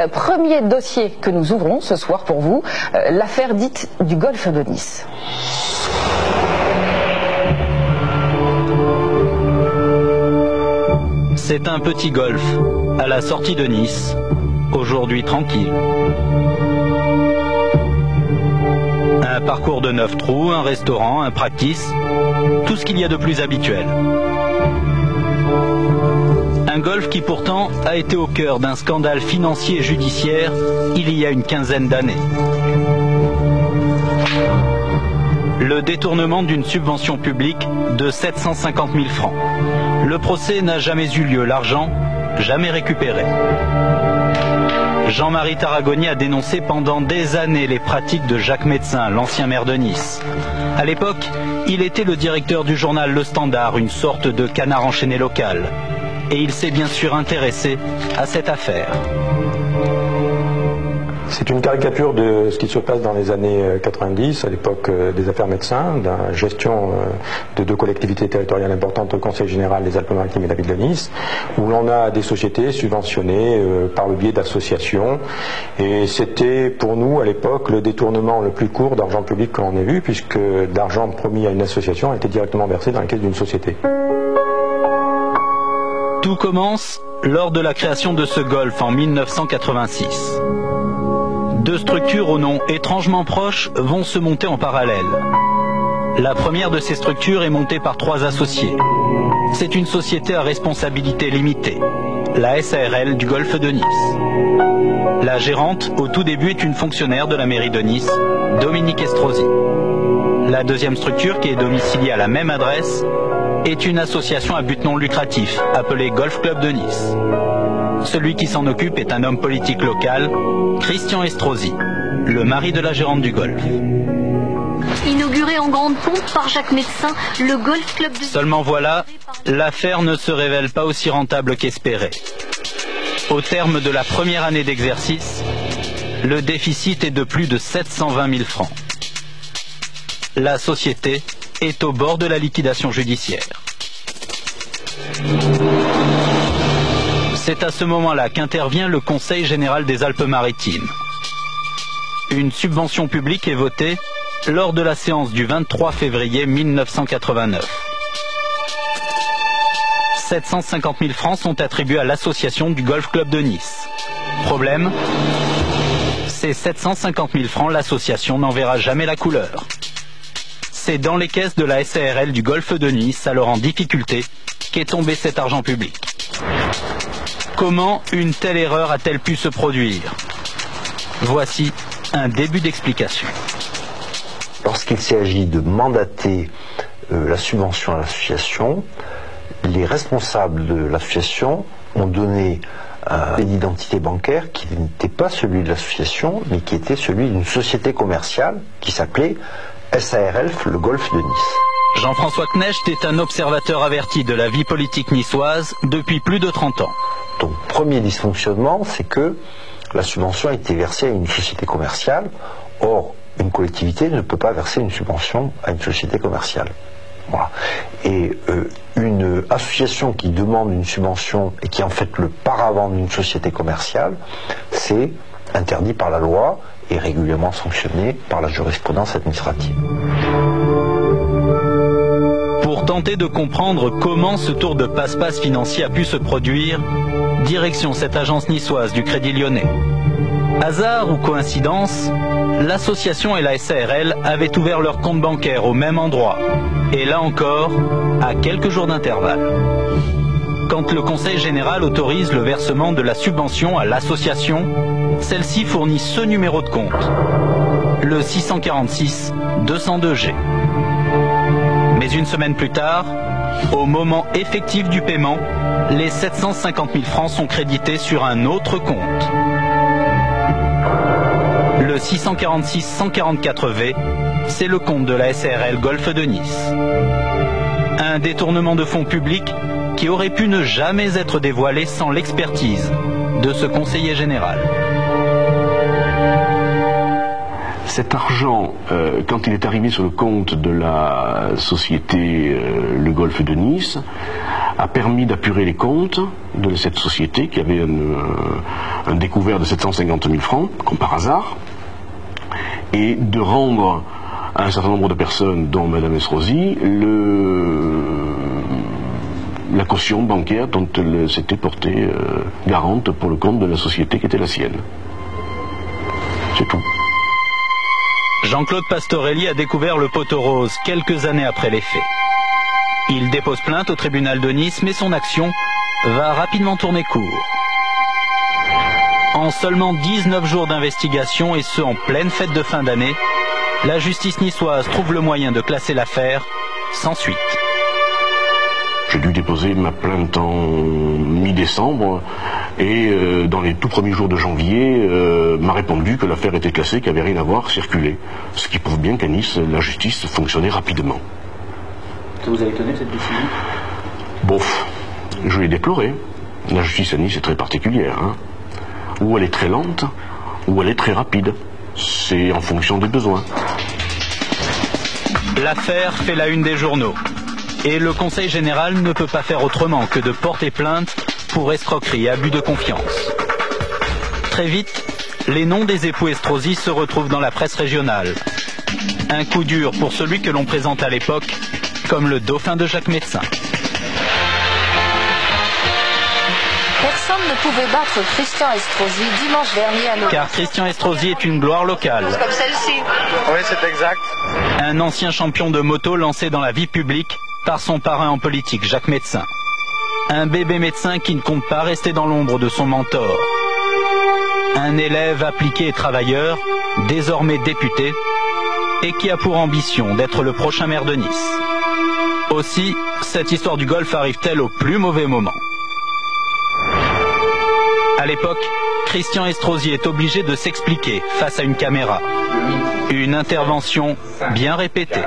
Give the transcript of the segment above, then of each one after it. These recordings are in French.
Premier dossier que nous ouvrons ce soir pour vous, l'affaire dite du golfe de Nice. C'est un petit golfe à la sortie de Nice, aujourd'hui tranquille. Un parcours de 9 trous, un restaurant, un practice, tout ce qu'il y a de plus habituel. Un golfe qui pourtant a été au cœur d'un scandale financier et judiciaire il y a une quinzaine d'années. Le détournement d'une subvention publique de 750 000 francs. Le procès n'a jamais eu lieu, l'argent jamais récupéré. Jean-Marie Tarragoni a dénoncé pendant des années les pratiques de Jacques Médecin, l'ancien maire de Nice. À l'époque, il était le directeur du journal Le Standard, une sorte de canard enchaîné local. Et il s'est bien sûr intéressé à cette affaire. C'est une caricature de ce qui se passe dans les années 90, à l'époque des affaires médecins, de la gestion de deux collectivités territoriales importantes, le Conseil général des Alpes-Maritimes et la ville de Nice, où l'on a des sociétés subventionnées par le biais d'associations. Et c'était pour nous, à l'époque, le détournement le plus court d'argent public que l'on ait vu, puisque l'argent promis à une association a été directement versé dans la caisse d'une société. Tout commence lors de la création de ce golfe en 1986. Deux structures au nom étrangement proches vont se monter en parallèle. La première de ces structures est montée par 3 associés. C'est une société à responsabilité limitée, la SARL du golfe de Nice. La gérante, au tout début, est une fonctionnaire de la mairie de Nice, Dominique Estrosi. La deuxième structure, qui est domiciliée à la même adresse, est une association à but non lucratif, appelée Golf Club de Nice. Celui qui s'en occupe est un homme politique local, Christian Estrosi, le mari de la gérante du golf. Inauguré en grande pompe par Jacques Médecin, le Golf Club de Nice... Seulement voilà, l'affaire ne se révèle pas aussi rentable qu'espéré. Au terme de la première année d'exercice, le déficit est de plus de 720 000 francs. La société est au bord de la liquidation judiciaire. C'est à ce moment-là qu'intervient le Conseil général des Alpes-Maritimes. Une subvention publique est votée lors de la séance du 23 février 1989. 750 000 francs sont attribués à l'association du Golf Club de Nice. Problème, ces 750 000 francs, l'association n'en verra jamais la couleur. C'est dans les caisses de la SARL du Golfe de Nice, alors en difficulté, qu'est tombé cet argent public. Comment une telle erreur a-t-elle pu se produire? Voici un début d'explication. Lorsqu'il s'agit de mandater la subvention à l'association, les responsables de l'association ont donné un d'identité bancaire qui n'était pas celui de l'association, mais qui était celui d'une société commerciale qui s'appelait SARL, le Golfe de Nice. Jean-François Knecht est un observateur averti de la vie politique niçoise depuis plus de 30 ans. Donc, premier dysfonctionnement, c'est que la subvention a été versée à une société commerciale. Or, une collectivité ne peut pas verser une subvention à une société commerciale. Voilà. Et une association qui demande une subvention et qui est en fait le paravent d'une société commerciale, c'est interdit par la loi et régulièrement sanctionné par la jurisprudence administrative. Pour tenter de comprendre comment ce tour de passe-passe financier a pu se produire, direction cette agence niçoise du Crédit Lyonnais. Hasard ou coïncidence, l'association et la SARL avaient ouvert leur compte bancaire au même endroit, et là encore, à quelques jours d'intervalle. Quand le Conseil général autorise le versement de la subvention à l'association, celle-ci fournit ce numéro de compte, le 646 202G. Mais une semaine plus tard, au moment effectif du paiement, les 750 000 francs sont crédités sur un autre compte. Le 646 144V, c'est le compte de la SARL Golfe de Nice. Un détournement de fonds publics qui aurait pu ne jamais être dévoilé sans l'expertise de ce conseiller général. Cet argent, quand il est arrivé sur le compte de la société Le Golfe de Nice, a permis d'apurer les comptes de cette société qui avait un découvert de 750 000 francs, comme par hasard, et de rendre à un certain nombre de personnes, dont Mme Estrosi, la caution bancaire dont elle s'était portée garante pour le compte de la société qui était la sienne. C'est tout. Jean-Claude Pastorelli a découvert le poteau rose quelques années après les faits. Il dépose plainte au tribunal de Nice, mais son action va rapidement tourner court. En seulement 19 jours d'investigation, et ce en pleine fête de fin d'année, la justice niçoise trouve le moyen de classer l'affaire sans suite. J'ai dû déposer ma plainte en mi-décembre et dans les tout premiers jours de janvier, m'a répondu que l'affaire était classée, qu'il n'y avait rien à voir, circulé. Ce qui prouve bien qu'à Nice, la justice fonctionnait rapidement. Que vous avez étonné de cette décision? Bof, je l'ai déploré. La justice à Nice est très particulière. Hein. Ou elle est très lente, ou elle est très rapide. C'est en fonction des besoins. L'affaire fait la une des journaux. Et le Conseil général ne peut pas faire autrement que de porter plainte pour escroquerie et abus de confiance. Très vite, les noms des époux Estrosi se retrouvent dans la presse régionale. Un coup dur pour celui que l'on présente à l'époque comme le dauphin de Jacques Médecin. Personne ne pouvait battre Christian Estrosi dimanche dernier à Nogent. Car Christian Estrosi est une gloire locale. Comme celle-ci. Oui, c'est exact. Un ancien champion de moto lancé dans la vie publique par son parrain en politique, Jacques Médecin. Un bébé médecin qui ne compte pas rester dans l'ombre de son mentor. Un élève appliqué et travailleur, désormais député, et qui a pour ambition d'être le prochain maire de Nice. Aussi, cette histoire du golf arrive-t-elle au plus mauvais moment. À l'époque, Christian Estrosi est obligé de s'expliquer face à une caméra. Une intervention bien répétée.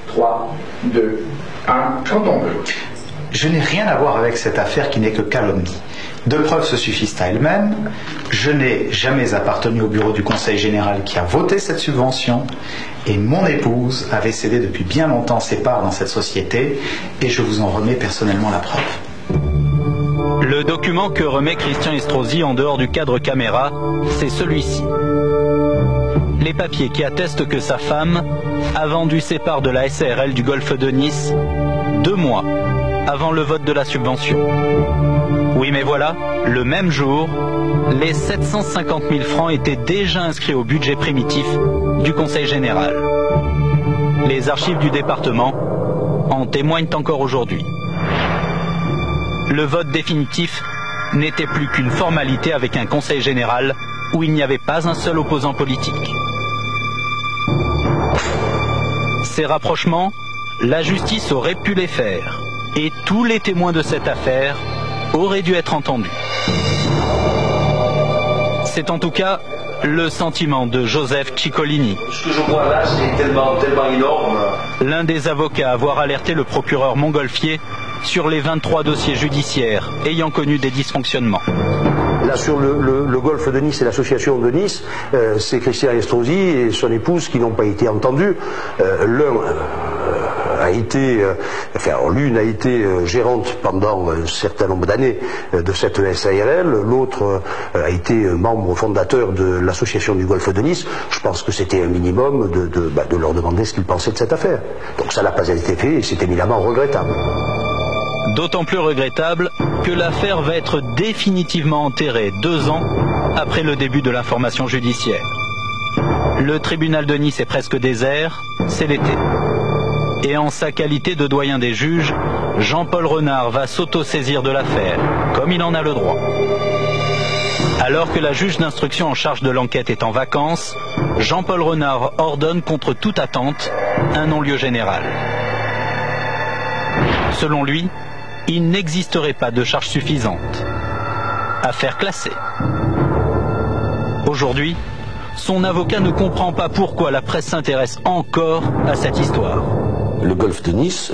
3, 2, 1, quand on veut. Je n'ai rien à voir avec cette affaire qui n'est que calomnie. Deux preuves se suffisent à elles-mêmes. Je n'ai jamais appartenu au bureau du Conseil général qui a voté cette subvention et mon épouse avait cédé depuis bien longtemps ses parts dans cette société et je vous en remets personnellement la preuve. Le document que remet Christian Estrosi en dehors du cadre caméra, c'est celui-ci. Les papiers qui attestent que sa femme a vendu ses parts de la SARL du Golfe de Nice 2 mois avant le vote de la subvention. Oui, mais voilà, le même jour, les 750 000 francs étaient déjà inscrits au budget primitif du Conseil général. Les archives du département en témoignent encore aujourd'hui. Le vote définitif n'était plus qu'une formalité avec un Conseil général où il n'y avait pas un seul opposant politique. Ces rapprochements, la justice aurait pu les faire, et tous les témoins de cette affaire auraient dû être entendus. C'est en tout cas le sentiment de Joseph Ciccolini. Ce que je vois là, c'est tellement énorme. L'un des avocats à avoir alerté le procureur Montgolfier sur les 23 dossiers judiciaires ayant connu des dysfonctionnements. Là, sur le golfe de Nice et l'association de Nice, c'est Christian Estrosi et son épouse qui n'ont pas été entendus. L'un a été, l'une a été gérante pendant un certain nombre d'années de cette SARL, l'autre a été membre fondateur de l'association du golfe de Nice. Je pense que c'était un minimum de leur demander ce qu'ils pensaient de cette affaire. Donc ça n'a pas été fait et c'est éminemment regrettable. D'autant plus regrettable que l'affaire va être définitivement enterrée 2 ans après le début de l'information judiciaire. Le tribunal de Nice est presque désert, c'est l'été. Et en sa qualité de doyen des juges, Jean-Paul Renard va s'auto-saisir de l'affaire, comme il en a le droit. Alors que la juge d'instruction en charge de l'enquête est en vacances, Jean-Paul Renard ordonne contre toute attente un non-lieu général. Selon lui, il n'existerait pas de charge suffisante. Affaire classée. Aujourd'hui, son avocat ne comprend pas pourquoi la presse s'intéresse encore à cette histoire. Le golfe de Nice,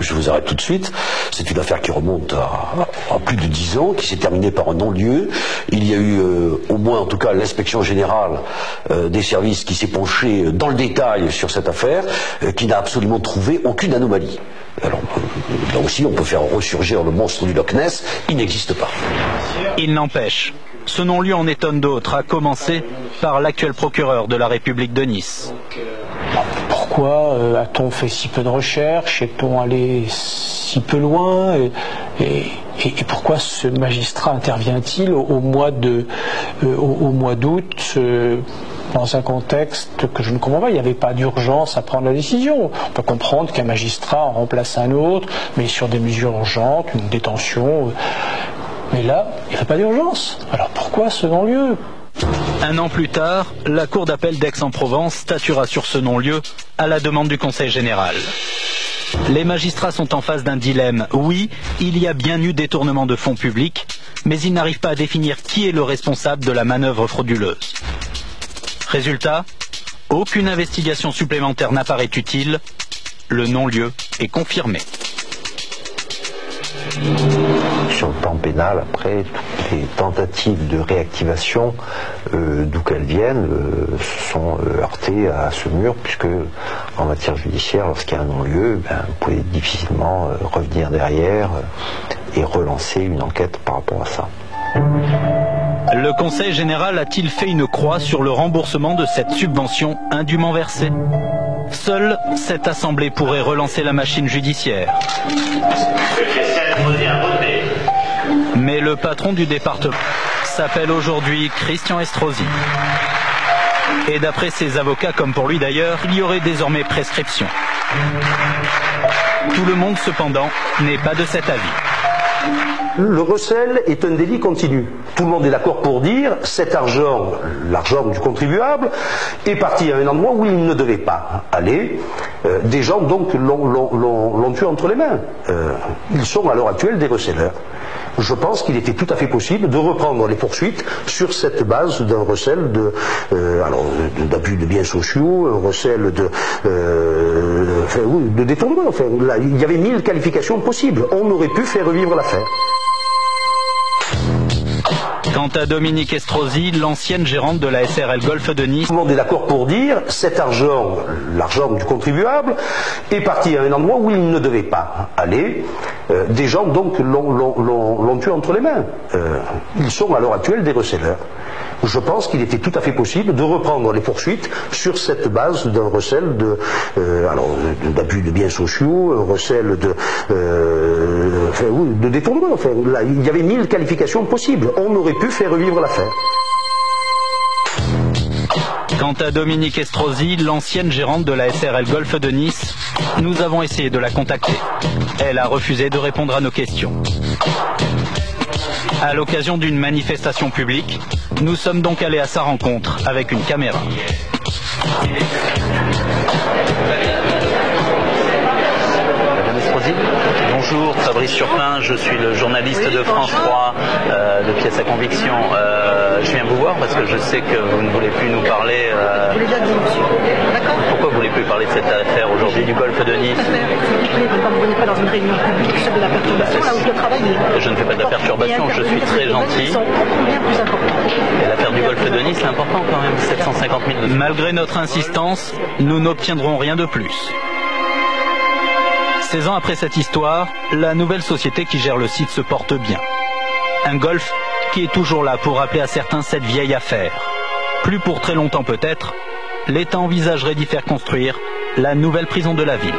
je vous arrête tout de suite, c'est une affaire qui remonte à plus de 10 ans, qui s'est terminée par un non-lieu. Il y a eu au moins en tout cas l'inspection générale des services qui s'est penchée dans le détail sur cette affaire, qui n'a absolument trouvé aucune anomalie. Alors là aussi on peut faire ressurgir le monstre du Loch Ness, il n'existe pas. Il n'empêche, ce non-lieu en étonne d'autres, à commencer par l'actuel procureur de la République de Nice. Pourquoi a-t-on fait si peu de recherches? Est-on allé si peu loin? Et pourquoi ce magistrat intervient-il au mois d'août dans un contexte que je ne comprends pas? Il n'y avait pas d'urgence à prendre la décision. On peut comprendre qu'un magistrat en remplace un autre, mais sur des mesures urgentes, une détention. Mais là, il n'y a pas d'urgence. Alors pourquoi ce non-lieu? Un an plus tard, la Cour d'appel d'Aix-en-Provence statuera sur ce non-lieu à la demande du Conseil général. Les magistrats sont en face d'un dilemme. Oui, il y a bien eu détournement de fonds publics, mais ils n'arrivent pas à définir qui est le responsable de la manœuvre frauduleuse. Résultat, aucune investigation supplémentaire n'apparaît utile. Le non-lieu est confirmé. Sur le plan pénal, après, toutes les tentatives de réactivation, d'où qu'elles viennent, sont heurtées à ce mur, puisque en matière judiciaire, lorsqu'il y a un non-lieu, vous pouvez difficilement revenir derrière et relancer une enquête par rapport à ça. Le Conseil général a-t-il fait une croix sur le remboursement de cette subvention indûment versée? Seule cette assemblée pourrait relancer la machine judiciaire. Mais le patron du département s'appelle aujourd'hui Christian Estrosi. Et d'après ses avocats, comme pour lui d'ailleurs, il y aurait désormais prescription. Tout le monde cependant n'est pas de cet avis. Le recel est un délit continu. Tout le monde est d'accord pour dire cet argent, l'argent du contribuable, est parti à un endroit où il ne devait pas aller. Des gens donc l'ont tué entre les mains. Ils sont à l'heure actuelle des receleurs. Je pense qu'il était tout à fait possible de reprendre les poursuites sur cette base d'un recel d'abus de biens sociaux, un recel de détournement. Enfin, là, il y avait 1000 qualifications possibles. On aurait pu faire revivre l'affaire. Quant à Dominique Estrosi, l'ancienne gérante de la SRL Golfe de Nice, tout le monde est d'accord pour dire cet argent, l'argent du contribuable, est parti à un endroit où il ne devait pas aller. Des gens donc l'ont tué entre les mains. Ils sont à l'heure actuelle des receleurs. Je pense qu'il était tout à fait possible de reprendre les poursuites sur cette base d'un recel d'abus de biens sociaux, un recel de détournement. Enfin, là, il y avait 1000 qualifications possibles. On aurait pu faire revivre l'affaire. Quant à Dominique Estrosi, l'ancienne gérante de la SRL Golfe de Nice, nous avons essayé de la contacter. Elle a refusé de répondre à nos questions. À l'occasion d'une manifestation publique, nous sommes donc allés à sa rencontre avec une caméra. Madame Estrosi, bonjour, Fabrice Surpin, je suis le journaliste de France 3 de Pièces à Conviction. Je viens vous voir parce que je sais que vous ne voulez plus nous parler. Vous voulez bien dire, monsieur. D'accord. Pourquoi vous ne voulez plus parler de cette affaire aujourd'hui du Golfe de Nice? Vous venez pas dans une réunion publique sur de la perturbation, là où je travaille. Je ne fais pas de la perturbation, je suis très gentil. Et l'affaire du Golfe de Nice, c'est important quand même, 750 000. Malgré notre insistance, nous n'obtiendrons rien de plus. 16 ans après cette histoire, la nouvelle société qui gère le site se porte bien. Un golf qui est toujours là pour rappeler à certains cette vieille affaire. Plus pour très longtemps peut-être, l'État envisagerait d'y faire construire la nouvelle prison de la ville.